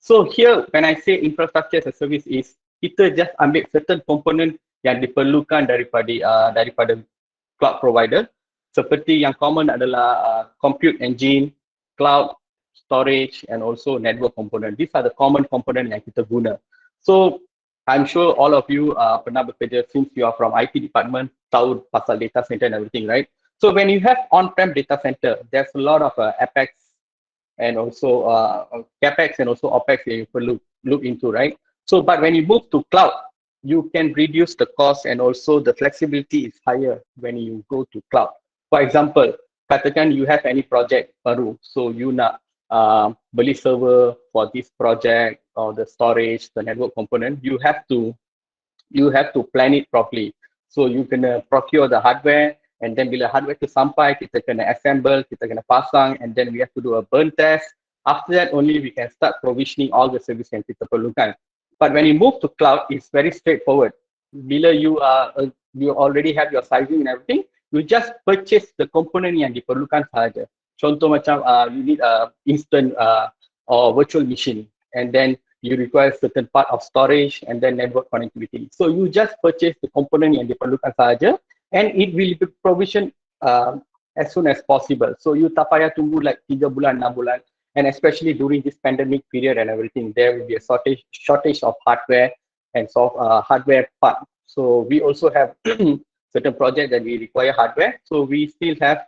So here, when I say infrastructure as a service is, kita just ambil certain component yang diperlukan daripada cloud provider. Seperti yang common adalah compute engine, cloud, storage, and also network component. These are the common component yang kita guna. So I'm sure all of you pernah bekerja since you are from IT department, tahu pasal data center and everything, right? So when you have on-prem data center, there's a lot of Apex and also capex and also opex that you perlu look into, right? So, but when you move to cloud, you can reduce the cost and also the flexibility is higher when you go to cloud. For example, katakan you have any project baru, so you nak beli server for this project or the storage, the network component, you have to plan it properly. So you kena procure the hardware, and then bila hardware tu sampai, kita kena assemble, kita kena pasang, and then we have to do a burn test. After that, only we can start provisioning all the service yang kita perlukan. But when you move to cloud, it's very straightforward. Bila you already have your sizing and everything, you just purchase the component yang diperlukan sahaja. Contoh macam you need a instant or virtual machine, and then you require certain part of storage and then network connectivity. So you just purchase the component yang diperlukan sahaja, and it will be provisioned as soon as possible. So you tak payah tunggu like 3 bulan, 6 bulan, and especially during this pandemic period and everything, there will be a shortage of hardware and hardware part. So we also have certain projects that we require hardware. So we still have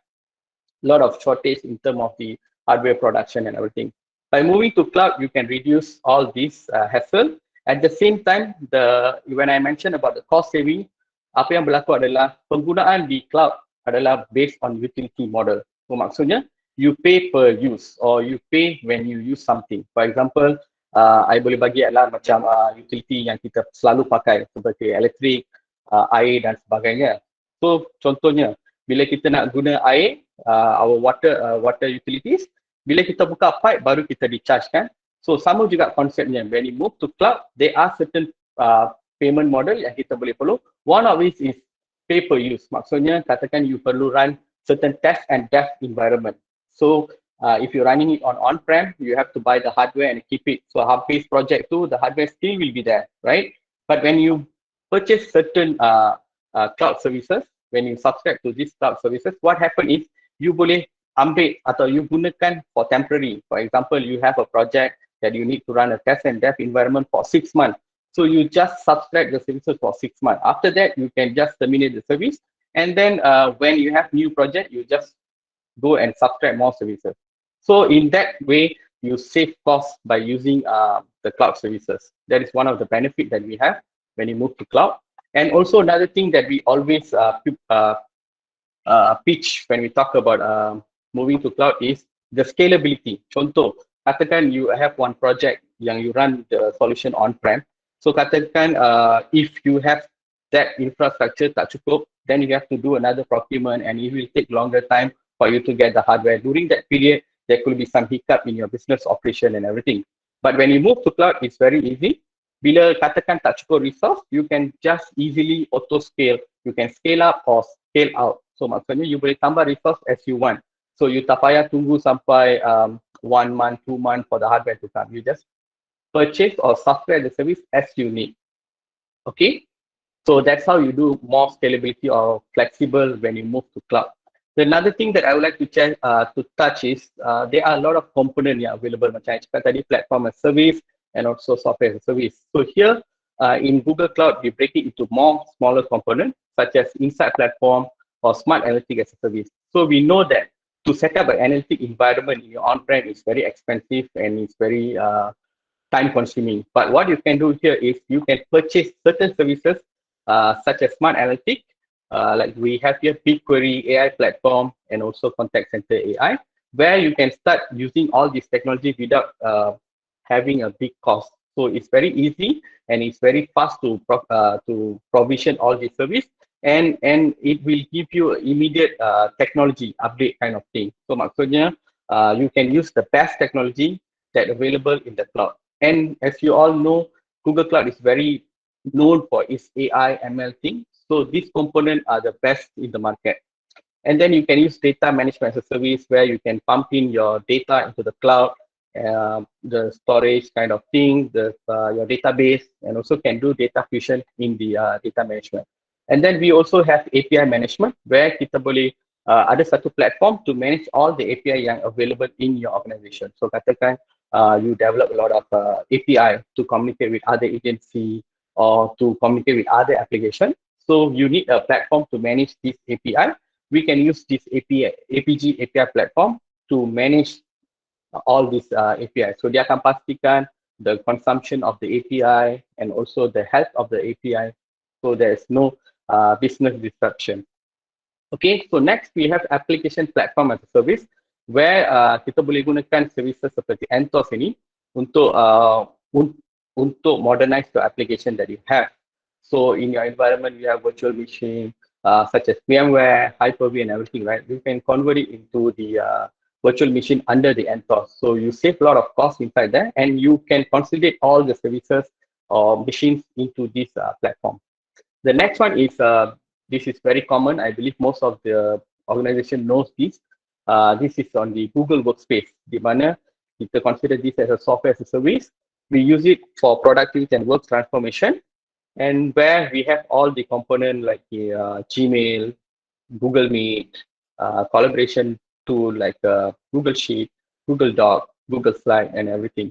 a lot of shortage in terms of the hardware production and everything. By moving to cloud, you can reduce all this hassle. At the same time, when I mentioned about the cost saving, apa yang berlaku adalah penggunaan di cloud adalah based on utility model. So maksudnya, you pay per use or you pay when you use something. For example, I boleh bagi adalah macam utility yang kita selalu pakai seperti elektrik, air dan sebagainya. So contohnya, bila kita nak guna air, our water utilities, bila kita buka pipe baru kita di-charge kan. So sama juga konsepnya. When you move to cloud, there are certain payment model yang kita boleh follow. One of it is pay per use. Maksudnya katakan you perlu run certain test and dev environment. So if you're running it on-prem, you have to buy the hardware and keep it. So habis project tu, the hardware still will be there, right? But when you purchase certain cloud services, when you subscribe to these cloud services, what happen is you boleh ambil atau you gunakan for temporary. For example, you have a project that you need to run a test and dev environment for 6 months. So you just subscribe the services for 6 months. After that, you can just terminate the service. And then when you have new project, you just go and subscribe more services. So in that way, you save costs by using the cloud services. That is one of the benefits that we have when you move to cloud. And also another thing that we always pitch when we talk about moving to cloud is the scalability. Contoh, katakan you have one project yang you run the solution on-prem. So katakan if you have that infrastructure tak cukup, then you have to do another procurement and it will take longer time for you to get the hardware. During that period, there could be some hiccup in your business operation and everything. But when you move to cloud, it's very easy. Bila katakan tak cukup resource, you can just easily auto scale. You can scale up or scale out. So maksudnya you boleh tambah resource as you want. So you tak payah tunggu sampai 1 month, 2 months for the hardware to come. You just purchase or subscribe the service as you need. Okay, so that's how you do more scalability or flexible when you move to cloud. Another thing that I would like to touch is there are a lot of components yang available. Macam I cakap tadi, platform as service and also software as a service. So here in Google Cloud, we break it into more smaller components such as Insight Platform or Smart Analytics as a service. So we know that to set up an analytic environment in your on-prem is very expensive and it's very time consuming. But what you can do here is you can purchase certain services such as Smart Analytics, like we have here BigQuery AI platform and also Contact Center AI, where you can start using all this technology without having a big cost. So it's very easy and it's very fast to provision all this service. And it will give you immediate technology update kind of thing. So maksudnya you can use the best technology that available in the cloud. And as you all know, Google Cloud is very known for its AI ML thing. So these components are the best in the market. And then you can use data management as a service where you can pump in your data into the cloud the storage kind of thing, your database, and also can do data fusion in the data management. And then we also have API management, where kita boleh ada satu platform to manage all the API yang available in your organization. So katakan you develop a lot of API to communicate with other agency or to communicate with other applications. So you need a platform to manage this API. We can use this APG API platform to manage all these API. So dia akan pastikan the consumption of the API and also the health of the API. So there is no business disruption. Okay, so next we have application platform as a service where kita boleh gunakan services seperti Anthos ini untuk untuk modernize the application that you have. So in your environment, you have virtual machine such as VMware, Hyper-V, and everything, right? You can convert it into the virtual machine under the Anthos. So you save a lot of cost inside there, and you can consolidate all the services or machines into this platform. The next one is, this is very common. I believe most of the organization knows this. This is on the Google Workspace, di mana kita consider this as a software as a service. We use it for productivity and work transformation, and where we have all the component like Gmail, Google Meet, collaboration tool like Google Sheet, Google Doc, Google Slide, and everything.